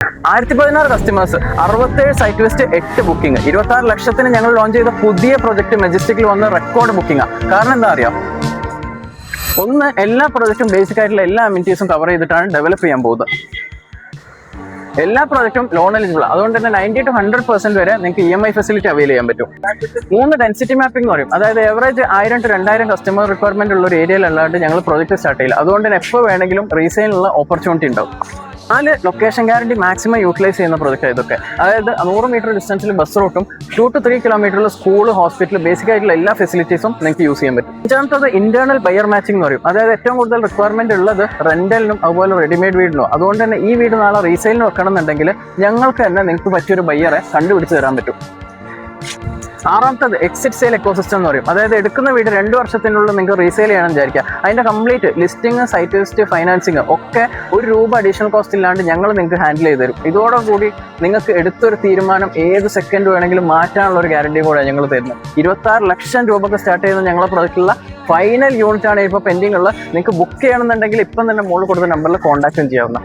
1016 customers, 67 site visit, 8 booking, 26 ലക്ഷത്തിന് ഞങ്ങൾ launch ചെയ്ത പുതിയ പ്രൊജക്ട് മെജസ്റ്റിക്കിൽ വന്ന റെക്കോർഡ് ബുക്കിംഗ്. കാരണം എന്താ അറിയാം, ഒന്ന്, എല്ലാ പ്രൊജക്റ്റും ബേസിക് ആയിട്ടുള്ള എല്ലാ അമ്യൂണിറ്റീസും കവർ ചെയ്തിട്ടാണ് ഡെവലപ്പ് ചെയ്യാൻ പോകുന്നത്. എല്ലാ പ്രോജക്റ്റും ലോൺ എലിജിബിൾ, അതുകൊണ്ട് തന്നെ 90 to 100% വരെ നിങ്ങൾക്ക് EMI ഫെസിലിറ്റി അവൈൽ ചെയ്യാൻ പറ്റും. 3, ഡെൻസിറ്റി മാപ്പിംഗ് എന്ന് പറയും. അതായത് എവറേജ് 1000 to 2000 കസ്റ്റമർ റിക്വയർമെന്റ് ഉള്ള ഒരു ഏരിയയിലല്ലാണ്ട് ഞങ്ങൾ പ്രോജക്റ്റ് സ്റ്റാർട്ട് ചെയ്യില്ല. അതുകൊണ്ട് തന്നെ എപ്പോൾ വേണമെങ്കിലും റീസെയിലുള്ള ഓപ്പർച്യൂണിറ്റി ഉണ്ടാവും. 4, ലൊക്കേഷൻ ഗ്യാരണ്ടി മാക്സിമം യൂട്ടിലൈസ് ചെയ്യുന്ന പ്രോജക്റ്റ് ഇതൊക്കെ. അതായത് 100 മീറ്റർ ഡിസ്റ്റൻസിൽ ബസ് റൂട്ടും 2 to 3 കിലോമീറ്ററിൽ സ്കൂൾ, ഹോസ്പിറ്റൽ, ബേസിക് ആയിട്ടുള്ള എല്ലാ ഫെസിലിറ്റീസും നിങ്ങൾക്ക് യൂസ് ചെയ്യാൻ പറ്റും. 5ാമത്തത് ഇന്റേണൽ ബയർ മാച്ചിങ് എന്ന് പറയും. അതായത് ഏറ്റവും കൂടുതൽ റിക്വയർമെന്റ് ഉള്ളത് റെന്റലിനും അതുപോലെ റെഡിമെയ്ഡ് വീടിനും. അതുകൊണ്ട് തന്നെ ഈ വീട് നാളെ റീസെയിലിന് വെക്കണം എന്നുണ്ടെങ്കിൽ ഞങ്ങൾക്ക് തന്നെ നിങ്ങൾക്ക് പറ്റിയൊരു ബയ്യറെ കണ്ടുപിടിച്ച് തരാൻ പറ്റും. 6ാമത്തത് എക്സിറ്റ് സെയിൽ എക്കോസിസ്റ്റം എന്ന് പറയും. അതായത് എടുക്കുന്ന വീട് 2 വർഷത്തിനുള്ളിൽ നിങ്ങൾക്ക് റീസെയിൽ ചെയ്യണം വിചാരിക്കുക. അതിന്റെ complete listing, site visit, financing ഒക്കെ ₹1 അഡീഷണൽ കോസ്റ്റ് ഇല്ലാണ്ട് ഞങ്ങൾ നിങ്ങൾക്ക് ഹാൻഡിൽ ചെയ്ത് തരും. ഇതോടുകൂടി നിങ്ങൾക്ക് എടുത്തൊരു തീരുമാനം ഏത് സെക്കൻഡ് വേണമെങ്കിലും മാറ്റാനുള്ള ഒരു ഗ്യാരണ്ടി കൂടെ ഞങ്ങൾ തരുന്നത്. 26 ലക്ഷം രൂപക്ക് സ്റ്റാർട്ട് ചെയ്യുന്ന ഞങ്ങളെ പ്രൊജക്റ്റിലുള്ള ഫൈനൽ യൂണിറ്റ് ആണ് ഇപ്പോൾ പെൻഡിങ് ഉള്ളത്. നിങ്ങൾക്ക് ബുക്ക് ചെയ്യണമെന്നുണ്ടെങ്കിൽ ഇപ്പം തന്നെ മുകളിൽ കൊടുത്ത നമ്പറിൽ കോൺടാക്റ്റും ചെയ്യാവുന്ന.